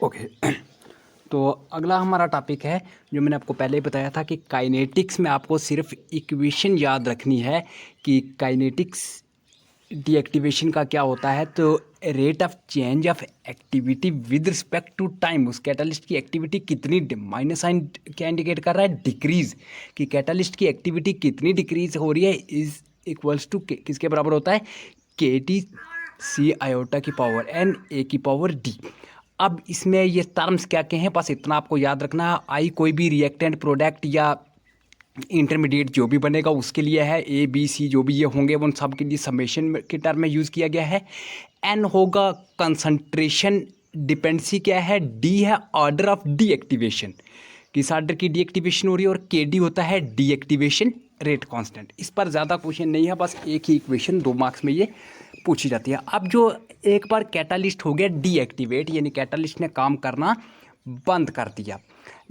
Okay. तो अगला हमारा टॉपिक है जो मैंने आपको पहले ही बताया था कि काइनेटिक्स में आपको सिर्फ इक्वेशन याद रखनी है कि काइनेटिक्स डीएक्टिवेशन का क्या होता है। तो rate of change of activity with respect to time, उस कैटालिस्ट की एक्टिविटी कितनी, माइनस साइन क्या इंडिकेट कर रहा है, डिक्रीज, कि कैटालिस्ट की एक्टिविटी कितनी डिक्रीज हो रही है इज इक्वल्स टू किसके बराबर होता है, के टी सी आयोटा की पावर एन ए की पावर डी। अब इसमें ये टर्म्स क्या क्या हैं, बस इतना आपको याद रखना है। आई कोई भी रिएक्टेंट प्रोडक्ट या इंटरमीडिएट जो भी बनेगा उसके लिए है, ए बी सी जो भी ये होंगे उन सब के लिए समेशन के टर्म में यूज़ किया गया है। एन होगा कंसंट्रेशन डिपेंडेंसी क्या है, डी है ऑर्डर ऑफ डीएक्टिवेशन, किस ऑर्डर की डीएक्टिवेशन हो रही है, और के डी होता है डीएक्टिवेशन रेट कांस्टेंट। इस पर ज़्यादा क्वेश्चन नहीं है, बस एक ही इक्वेशन 2 मार्क्स में ये पूछी जाती है। अब जो एक बार कैटालिस्ट हो गया डीएक्टिवेट, यानी कैटालिस्ट ने काम करना बंद कर दिया,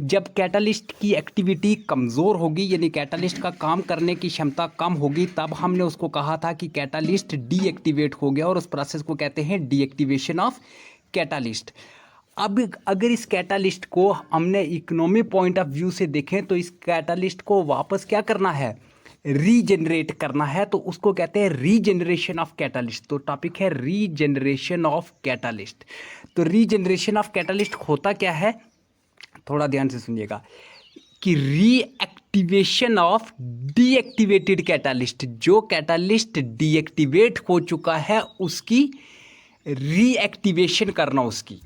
जब कैटालिस्ट की एक्टिविटी कमज़ोर होगी यानी कैटालिस्ट का काम करने की क्षमता कम होगी, तब हमने उसको कहा था कि कैटालिस्ट डीएक्टिवेट हो गया, और उस प्रोसेस को कहते हैं डीएक्टिवेशन ऑफ कैटालिस्ट। अब अगर इस कैटालिस्ट को हमने इकोनॉमी पॉइंट ऑफ व्यू से देखें तो इस कैटालिस्ट को वापस क्या करना है, रीजनरेट करना है, तो उसको कहते हैं रीजनरेशन ऑफ कैटालिस्ट। तो टॉपिक है रीजनरेशन ऑफ कैटालिस्ट। तो रीजनरेशन ऑफ कैटालिस्ट होता क्या है, थोड़ा ध्यान से सुनिएगा, कि रीएक्टिवेशन ऑफ डीएक्टिवेटेड कैटालिस्ट, जो कैटालिस्ट डीएक्टिवेट हो चुका है उसकी रीएक्टिवेशन करना उसकी,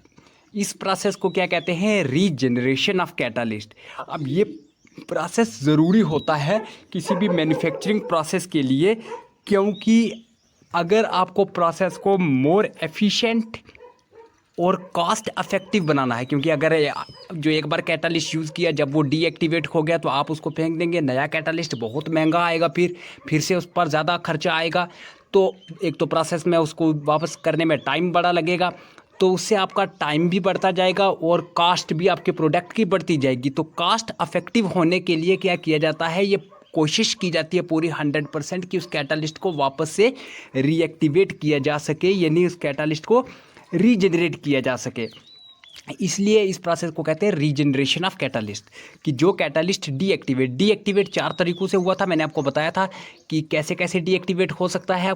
इस प्रोसेस को क्या कहते हैं, रीजनरेशन ऑफ कैटालिस्ट। अब ये प्रोसेस ज़रूरी होता है किसी भी मैन्युफैक्चरिंग प्रोसेस के लिए, क्योंकि अगर आपको प्रोसेस को मोर एफिशिएंट और कॉस्ट इफेक्टिव बनाना है, क्योंकि अगर जो एक बार कैटालिस्ट यूज़ किया जब वो डीएक्टिवेट हो गया तो आप उसको फेंक देंगे, नया कैटालिस्ट बहुत महंगा आएगा, फिर से उस पर ज़्यादा खर्चा आएगा, तो एक तो प्रोसेस में उसको वापस करने में टाइम बड़ा लगेगा, तो उससे आपका टाइम भी बढ़ता जाएगा और कास्ट भी आपके प्रोडक्ट की बढ़ती जाएगी। तो कास्ट इफेक्टिव होने के लिए क्या किया जाता है, ये कोशिश की जाती है पूरी 100% कि उस कैटालिस्ट को वापस से रीएक्टिवेट किया जा सके, यानी उस कैटालिस्ट को रीजनरेट किया जा सके। इसलिए इस प्रोसेस को कहते हैं रीजनरेशन ऑफ कैटालिस्ट, कि जो कैटालिस्ट डीएक्टिवेट 4 तरीक़ों से हुआ था, मैंने आपको बताया था कि कैसे कैसे डीएक्टिवेट हो सकता है।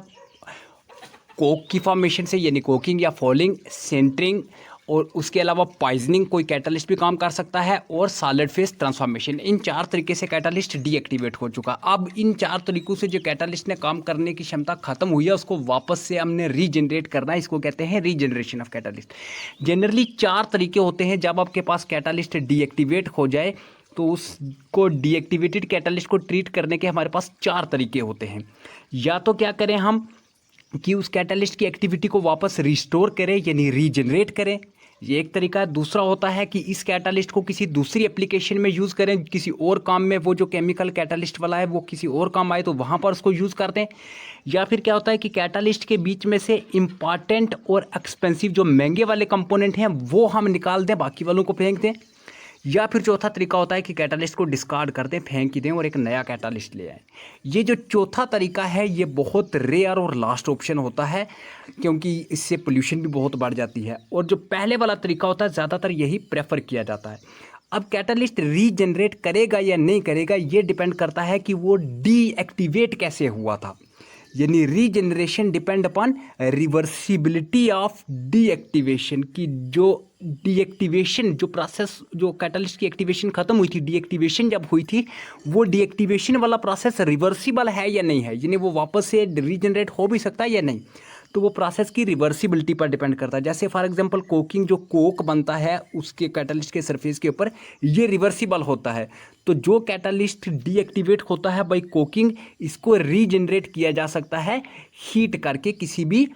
कोक की फॉर्मेशन से, यानी कोकिंग या फॉलिंग, सेंटरिंग, और उसके अलावा पॉइजनिंग, कोई कैटालिस्ट भी काम कर सकता है, और सॉलिड फेज ट्रांसफॉर्मेशन। इन 4 तरीके से कैटालिस्ट डीएक्टिवेट हो चुका। अब इन 4 तरीकों से जो कैटालिस्ट ने काम करने की क्षमता खत्म हुई है उसको वापस से हमने रीजनरेट करना है, इसको कहते हैं रीजनरेशन ऑफ कैटालिस्ट। जनरली 4 तरीके होते हैं, जब आपके पास कैटालिस्ट डीएक्टिवेट हो जाए तो उसको डीएक्टिवेटेड कैटालिस्ट को ट्रीट करने के हमारे पास 4 तरीके होते हैं। या तो क्या करें हम कि उस कैटालिस्ट की एक्टिविटी को वापस रिस्टोर करें, यानी रीजनरेट करें, ये एक तरीका है। दूसरा होता है कि इस कैटालिस्ट को किसी दूसरी एप्लीकेशन में यूज़ करें, किसी और काम में, वो जो केमिकल कैटालिस्ट वाला है वो किसी और काम आए तो वहाँ पर उसको यूज़ कर दें। या फिर क्या होता है कि कैटालिस्ट के बीच में से इम्पॉर्टेंट और एक्सपेंसिव जो महंगे वाले कंपोनेंट हैं वो हम निकाल दें, बाकी वालों को फेंक दें। या फिर चौथा तरीका होता है कि कैटालिस्ट को डिस्कार्ड कर दें, फेंक ही दें और एक नया कैटालिस्ट ले आएँ। ये जो चौथा तरीका है ये बहुत रेयर और लास्ट ऑप्शन होता है, क्योंकि इससे पोल्यूशन भी बहुत बढ़ जाती है। और जो पहले वाला तरीका होता है ज़्यादातर यही प्रेफर किया जाता है। अब कैटालिस्ट रीजनरेट करेगा या नहीं करेगा ये डिपेंड करता है कि वो डीएक्टिवेट कैसे हुआ था, यानी regeneration depend upon reversibility of deactivation, की जो डीएक्टिवेशन जो प्रोसेस, जो कैटालिस्ट की एक्टिवेशन खत्म हुई थी, डीएक्टिवेशन जब हुई थी, वो डीएक्टिवेशन वाला प्रोसेस रिवर्सिबल है या नहीं है, यानी वो वापस से रीजनरेट हो भी सकता है या नहीं। तो वो प्रोसेस की रिवर्सिबिलिटी पर डिपेंड करता है। जैसे फॉर एग्जांपल कोकिंग, जो कोक बनता है उसके कैटालिस्ट के सरफेस के ऊपर, ये रिवर्सिबल होता है। तो जो कैटालिस्ट डीएक्टिवेट होता है बाय कोकिंग, इसको रीजनरेट किया जा सकता है हीट करके, किसी भी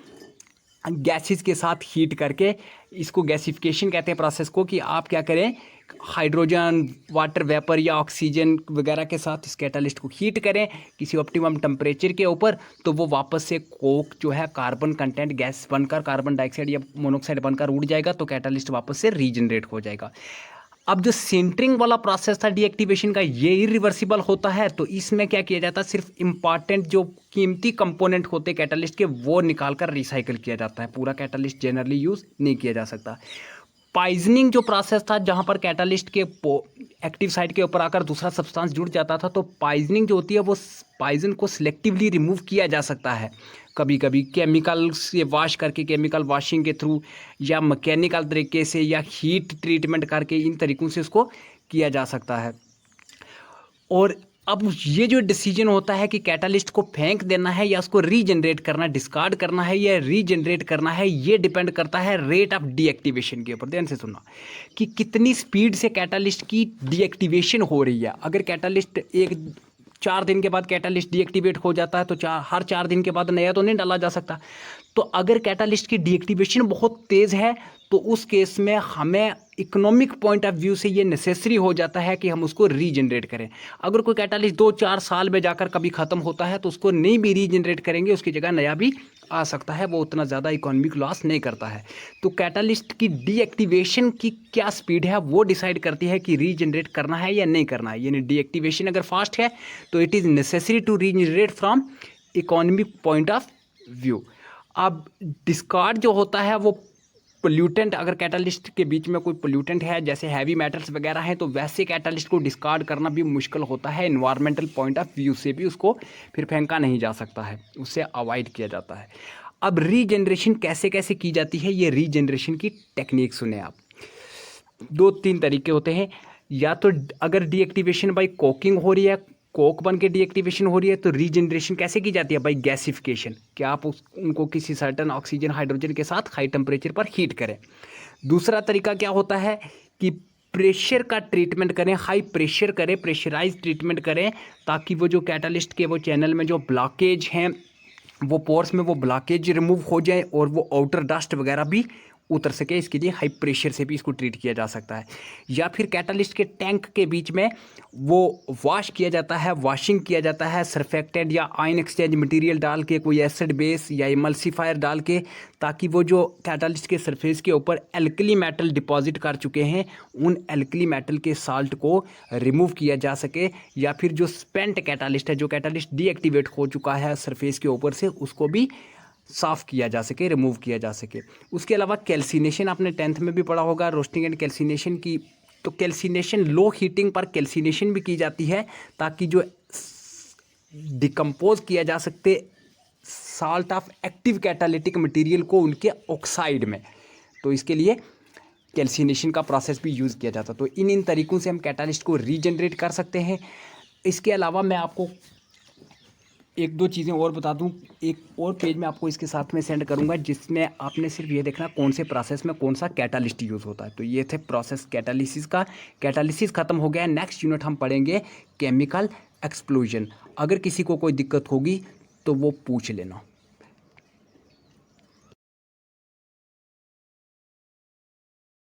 गैसेस के साथ हीट करके। इसको गैसिफिकेशन कहते हैं प्रोसेस को, कि आप क्या करें, हाइड्रोजन, वाटर वेपर या ऑक्सीजन वगैरह के साथ इस कैटालिस्ट को हीट करें किसी ऑप्टिमम टेम्परेचर के ऊपर, तो वो वापस से कोक जो है कार्बन कंटेंट गैस बनकर, कार्बन डाइऑक्साइड या मोनोऑक्साइड बनकर उड़ जाएगा, तो कैटालिस्ट वापस से रीजनरेट हो जाएगा। अब जो सेंटरिंग वाला प्रोसेस था डीएक्टिवेशन का, ये इरिवर्सिबल होता है। तो इसमें क्या किया जाता है, सिर्फ इंपॉर्टेंट जो कीमती कंपोनेंट होते कैटालिस्ट के वो निकाल कर रिसाइकल किया जाता है, पूरा कैटालिस्ट जनरली यूज़ नहीं किया जा सकता। पॉइजनिंग जो प्रोसेस था जहाँ पर कैटालिस्ट के एक्टिव साइट के ऊपर आकर दूसरा सब्सटेंस जुड़ जाता था, तो पॉइजनिंग जो होती है वो पॉइजन को सिलेक्टिवली रिमूव किया जा सकता है कभी कभी केमिकल से वॉश करके, केमिकल वॉशिंग के थ्रू, या मैकेनिकल तरीके से, या हीट ट्रीटमेंट करके, इन तरीक़ों से उसको किया जा सकता है। और अब ये जो डिसीजन होता है कि कैटालिस्ट को फेंक देना है या उसको रीजनरेट करना, डिस्कार्ड करना है या रीजनरेट करना है, ये डिपेंड करता है रेट ऑफ डीएक्टिवेशन के ऊपर। ध्यान से सुनना कि कितनी स्पीड से कैटालिस्ट की डीएक्टिवेशन हो रही है। अगर कैटालिस्ट 4 दिन के बाद कैटालिस्ट डीएक्टिवेट हो जाता है तो हर 4 दिन के बाद नया तो नहीं डाला जा सकता। तो अगर कैटालिस्ट की डीएक्टिवेशन बहुत तेज़ है तो उस केस में हमें इकोनॉमिक पॉइंट ऑफ व्यू से ये नेसेसरी हो जाता है कि हम उसको रीजनरेट करें। अगर कोई कैटालिस्ट 2-4 साल में जाकर कभी ख़त्म होता है तो उसको नहीं भी रीजनरेट करेंगे, उसकी जगह नया भी आ सकता है, वो उतना ज़्यादा इकोनॉमिक लॉस नहीं करता है। तो कैटालिस्ट की डीएक्टिवेशन की क्या स्पीड है वो डिसाइड करती है कि रीजनरेट करना है या नहीं करना है। यानी डीएक्टिवेशन अगर फास्ट है तो it is necessary to regenerate from economic point of view. अब डिस्कार्ड जो होता है वो पोल्यूटेंट, अगर कैटालिस्ट के बीच में कोई पोल्यूटेंट है जैसे हैवी मेटल्स वगैरह हैं तो वैसे कैटालिस्ट को डिस्कार्ड करना भी मुश्किल होता है। एनवायरमेंटल पॉइंट ऑफ व्यू से भी उसको फिर फेंका नहीं जा सकता है, उससे अवॉइड किया जाता है। अब रीजनरेशन कैसे कैसे की जाती है, ये रीजनरेशन की टेक्निक सुने आप। 2-3 तरीके होते हैं। या तो अगर डीएक्टिवेशन बाई कोकिंग हो रही है, कोक बन के डीएक्टिवेशन हो रही है, तो रीजनरेशन कैसे की जाती है? बाई गैसिफिकेशन, कि आप उनको किसी सर्टन ऑक्सीजन हाइड्रोजन के साथ हाई टेम्परेचर पर हीट करें। दूसरा तरीका क्या होता है कि प्रेशर का ट्रीटमेंट करें, हाई प्रेशर करें, प्रेशराइज ट्रीटमेंट करें, ताकि वो जो कैटालिस्ट के वो चैनल में जो ब्लॉकेज हैं, वो पोर्स में वो ब्लॉकेज रिमूव हो जाए और वो आउटर डस्ट वगैरह भी उतर सके। इसके लिए हाई प्रेशर से भी इसको ट्रीट किया जा सकता है। या फिर कैटालिस्ट के टैंक के बीच में वो वॉश किया जाता है, वॉशिंग किया जाता है सरफेक्टेंट या आयन एक्सचेंज मटेरियल डाल के, कोई एसिड बेस या इमल्सीफायर डाल के, ताकि वो जो कैटालिस्ट के सरफेस के ऊपर एल्कली मेटल डिपॉजिट कर चुके हैं उन एल्कली मेटल के साल्ट को रिमूव किया जा सके। या फिर जो स्पेंट कैटालिस्ट है, जो कैटालिस्ट डीएक्टिवेट हो चुका है सरफेस के ऊपर से, उसको भी साफ़ किया जा सके, रिमूव किया जा सके। उसके अलावा कैल्सिनेशन आपने 10th में भी पढ़ा होगा, रोस्टिंग एंड कैल्सिनेशन की। तो कैल्सिनेशन, लो हीटिंग पर कैल्सिनेशन भी की जाती है ताकि जो डिकम्पोज किया जा सकते salt of active catalytic material को उनके ऑक्साइड में, तो इसके लिए कैल्सिनेशन का प्रोसेस भी यूज़ किया जाता। तो इन तरीक़ों से हम कैटालिस्ट को रीजनरेट कर सकते हैं। इसके अलावा मैं आपको 1-2 चीज़ें और बता दूं। एक और पेज में आपको इसके साथ में सेंड करूंगा जिसमें आपने सिर्फ ये देखना कौन से प्रोसेस में कौन सा कैटालिस्ट यूज़ होता है। तो ये थे प्रोसेस कैटालिसिस का। कैटालिसिस ख़त्म हो गया है। नेक्स्ट यूनिट हम पढ़ेंगे केमिकल एक्सप्लोजन। अगर किसी को कोई दिक्कत होगी तो वो पूछ लेना।